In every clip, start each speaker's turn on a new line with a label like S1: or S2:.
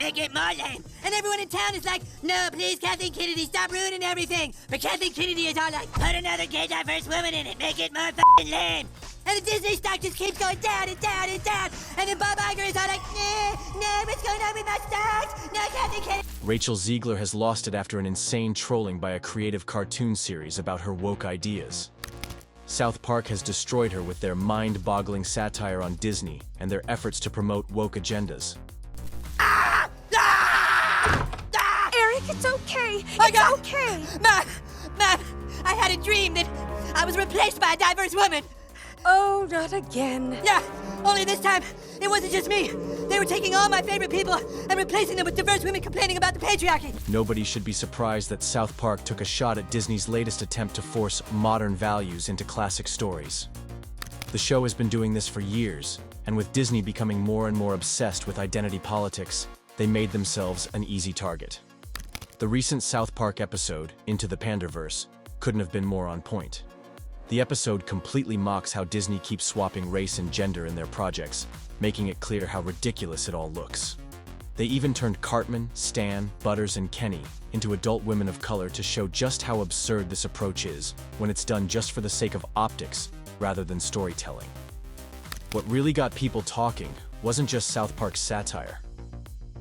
S1: Make it more lame. And everyone in town is like, no, please, Kathleen Kennedy, stop ruining everything. But Kathleen Kennedy is all like, put another gay, diverse woman in it. Make it more f***ing lame. And the Disney stock just keeps going down and down and down. And then Bob Iger is all like, nah, what's going on with my stocks? No, Kathleen Kennedy.
S2: Rachel Zegler has lost it after an insane trolling by a creative cartoon series about her woke ideas. South Park has destroyed her with their mind-boggling satire on Disney and their efforts to promote woke agendas.
S3: Eric, it's okay.
S1: It's
S3: okay.
S1: Mom, I had a dream that I was replaced by a diverse woman.
S3: Oh, not again.
S1: Yeah, only this time, it wasn't just me. They were taking all my favorite people and replacing them with diverse women complaining about the patriarchy.
S2: Nobody should be surprised that South Park took a shot at Disney's latest attempt to force modern values into classic stories. The show has been doing this for years, and with Disney becoming more and more obsessed with identity politics, they made themselves an easy target. The recent South Park episode, Into the Panderverse, couldn't have been more on point. The episode completely mocks how Disney keeps swapping race and gender in their projects, making it clear how ridiculous it all looks. They even turned Cartman, Stan, Butters, and Kenny into adult women of color to show just how absurd this approach is when it's done just for the sake of optics rather than storytelling. What really got people talking wasn't just South Park's satire.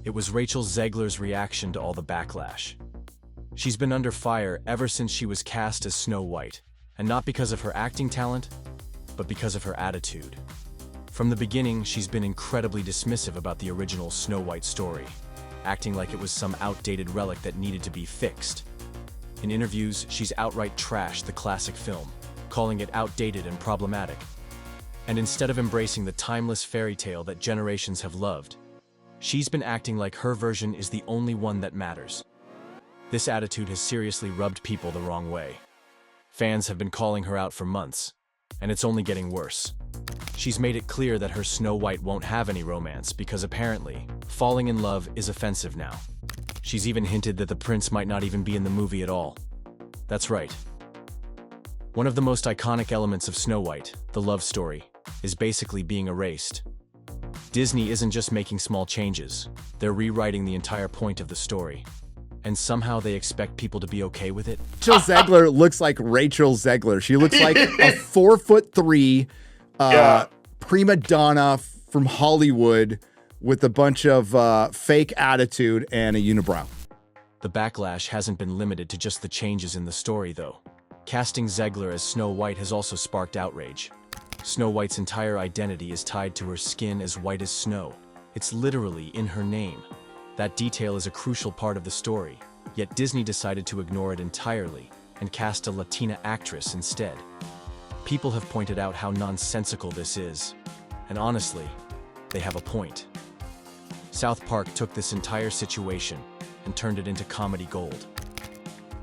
S2: It was Rachel Zegler's reaction to all the backlash. She's been under fire ever since she was cast as Snow White, and not because of her acting talent, but because of her attitude. From the beginning, she's been incredibly dismissive about the original Snow White story, acting like it was some outdated relic that needed to be fixed. In interviews, she's outright trashed the classic film, calling it outdated and problematic. And instead of embracing the timeless fairy tale that generations have loved, she's been acting like her version is the only one that matters. This attitude has seriously rubbed people the wrong way. Fans have been calling her out for months, and it's only getting worse. She's made it clear that her Snow White won't have any romance because apparently, falling in love is offensive now. She's even hinted that the prince might not even be in the movie at all. That's right. One of the most iconic elements of Snow White, the love story, is basically being erased. Disney isn't just making small changes, they're rewriting the entire point of the story. And somehow they expect people to be okay with it?
S4: Rachel Zegler looks like Rachel Zegler. She looks like a 4'3" prima donna from Hollywood with a bunch of fake attitude and a unibrow.
S2: The backlash hasn't been limited to just the changes in the story, though. Casting Zegler as Snow White has also sparked outrage. Snow White's entire identity is tied to her skin as white as snow. It's literally in her name. That detail is a crucial part of the story, yet Disney decided to ignore it entirely and cast a Latina actress instead. People have pointed out how nonsensical this is, and honestly, they have a point. South Park took this entire situation and turned it into comedy gold.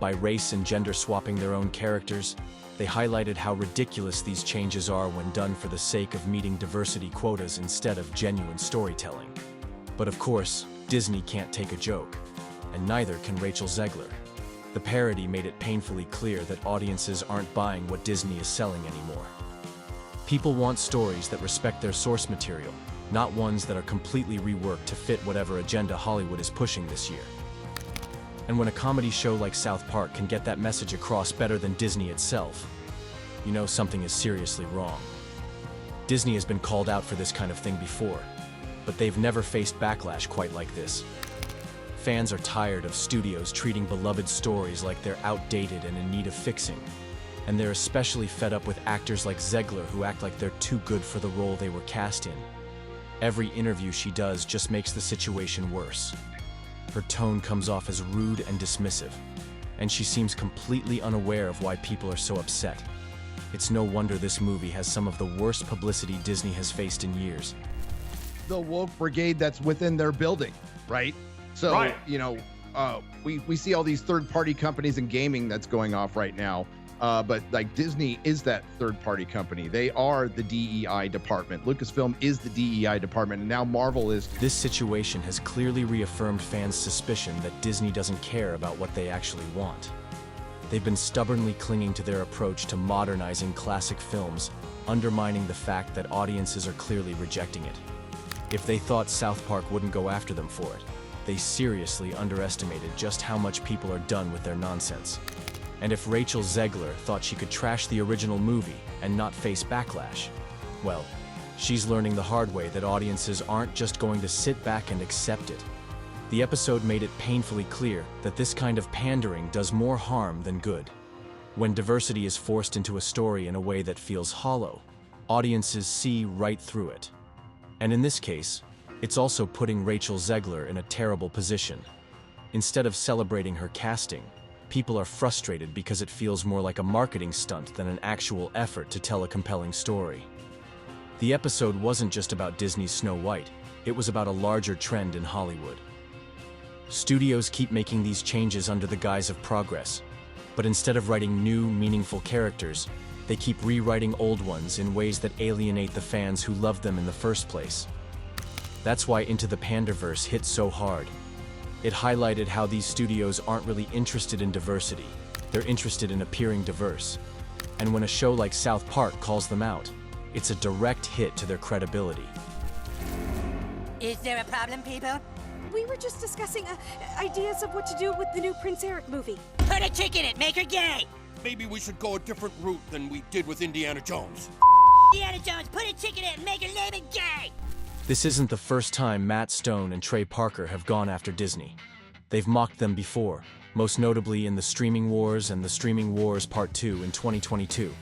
S2: By race and gender swapping their own characters, they highlighted how ridiculous these changes are when done for the sake of meeting diversity quotas instead of genuine storytelling. But of course, Disney can't take a joke, and neither can Rachel Zegler. The parody made it painfully clear that audiences aren't buying what Disney is selling anymore. People want stories that respect their source material, not ones that are completely reworked to fit whatever agenda Hollywood is pushing this year. And when a comedy show like South Park can get that message across better than Disney itself, you know something is seriously wrong. Disney has been called out for this kind of thing before, but they've never faced backlash quite like this. Fans are tired of studios treating beloved stories like they're outdated and in need of fixing. And they're especially fed up with actors like Zegler who act like they're too good for the role they were cast in. Every interview she does just makes the situation worse. Her tone comes off as rude and dismissive, and she seems completely unaware of why people are so upset. It's no wonder this movie has some of the worst publicity Disney has faced in years.
S5: The woke brigade that's within their building, right? So,
S6: Right.
S5: you know, we see all these third-party companies in gaming that's going off right now. But like Disney is that third-party company. They are the DEI department. Lucasfilm is the DEI department, and now Marvel is.
S2: This situation has clearly reaffirmed fans' suspicion that Disney doesn't care about what they actually want. They've been stubbornly clinging to their approach to modernizing classic films, undermining the fact that audiences are clearly rejecting it. If they thought South Park wouldn't go after them for it, they seriously underestimated just how much people are done with their nonsense. And if Rachel Zegler thought she could trash the original movie and not face backlash, well, she's learning the hard way that audiences aren't just going to sit back and accept it. The episode made it painfully clear that this kind of pandering does more harm than good. When diversity is forced into a story in a way that feels hollow, audiences see right through it. And in this case, it's also putting Rachel Zegler in a terrible position. Instead of celebrating her casting, people are frustrated because it feels more like a marketing stunt than an actual effort to tell a compelling story. The episode wasn't just about Disney's Snow White, it was about a larger trend in Hollywood. Studios keep making these changes under the guise of progress, but instead of writing new, meaningful characters, they keep rewriting old ones in ways that alienate the fans who loved them in the first place. That's why Into the Panderverse hit so hard. It highlighted how these studios aren't really interested in diversity, they're interested in appearing diverse. And when a show like South Park calls them out, it's a direct hit to their credibility.
S1: Is there a problem, people?
S3: We were just discussing ideas of what to do with the new Prince Eric movie.
S1: Put a chick in it, make her gay!
S6: Maybe we should go a different route than we did with Indiana Jones.
S1: Indiana Jones, put a chick in it and make her name it gay!
S2: This isn't the first time Matt Stone and Trey Parker have gone after Disney. They've mocked them before, most notably in The Streaming Wars and The Streaming Wars Part 2 in 2022.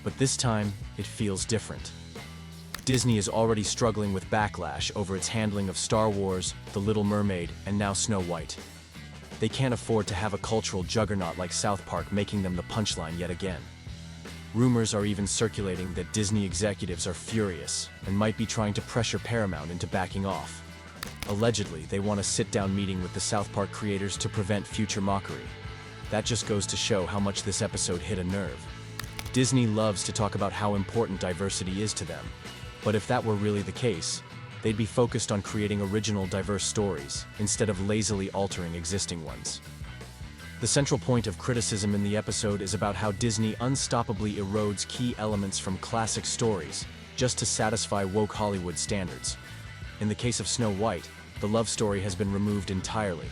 S2: But this time, it feels different. Disney is already struggling with backlash over its handling of Star Wars, The Little Mermaid, and now Snow White. They can't afford to have a cultural juggernaut like South Park making them the punchline yet again. Rumors are even circulating that Disney executives are furious and might be trying to pressure Paramount into backing off. Allegedly, they want a sit-down meeting with the South Park creators to prevent future mockery. That just goes to show how much this episode hit a nerve. Disney loves to talk about how important diversity is to them. But if that were really the case, they'd be focused on creating original, diverse stories, instead of lazily altering existing ones. The central point of criticism in the episode is about how Disney unstoppably erodes key elements from classic stories, just to satisfy woke Hollywood standards. In the case of Snow White, the love story has been removed entirely.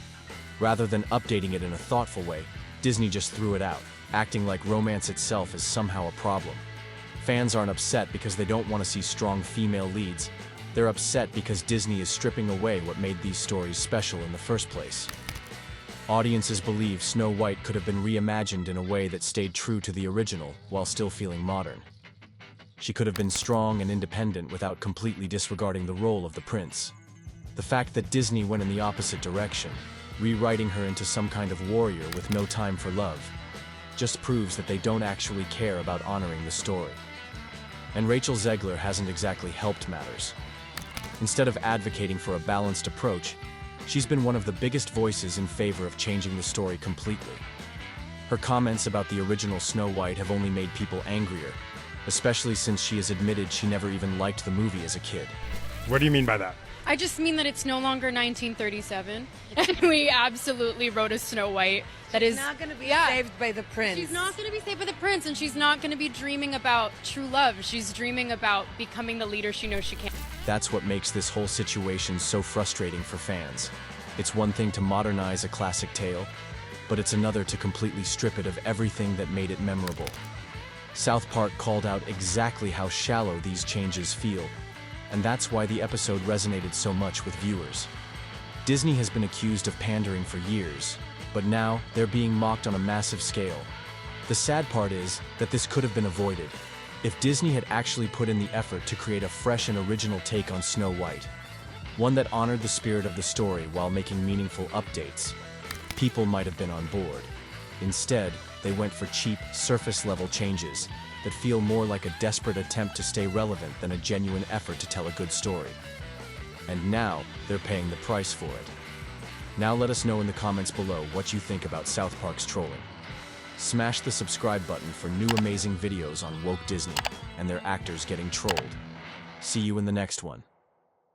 S2: Rather than updating it in a thoughtful way, Disney just threw it out, acting like romance itself is somehow a problem. Fans aren't upset because they don't want to see strong female leads. They're upset because Disney is stripping away what made these stories special in the first place. Audiences believe Snow White could have been reimagined in a way that stayed true to the original while still feeling modern. She could have been strong and independent without completely disregarding the role of the prince. The fact that Disney went in the opposite direction, rewriting her into some kind of warrior with no time for love, just proves that they don't actually care about honoring the story. And Rachel Zegler hasn't exactly helped matters. Instead of advocating for a balanced approach, she's been one of the biggest voices in favor of changing the story completely. Her comments about the original Snow White have only made people angrier, especially since she has admitted she never even liked the movie as a kid.
S7: What do you mean by that?
S8: I just mean that it's no longer 1937, and we absolutely wrote a Snow White that is
S9: not going to be saved by the prince.
S8: She's not going to be saved by the prince, and she's not going to be dreaming about true love. She's dreaming about becoming the leader she knows she can.
S2: That's what makes this whole situation so frustrating for fans. It's one thing to modernize a classic tale, but it's another to completely strip it of everything that made it memorable. South Park called out exactly how shallow these changes feel, and that's why the episode resonated so much with viewers. Disney has been accused of pandering for years, but now they're being mocked on a massive scale. The sad part is that this could have been avoided if Disney had actually put in the effort to create a fresh and original take on Snow White, one that honored the spirit of the story while making meaningful updates. People might have been on board. Instead, they went for cheap, surface-level changes that feel more like a desperate attempt to stay relevant than a genuine effort to tell a good story. And now, they're paying the price for it. Now let us know in the comments below what you think about South Park's trolling. Smash the subscribe button for new amazing videos on woke Disney and their actors getting trolled. See you in the next one.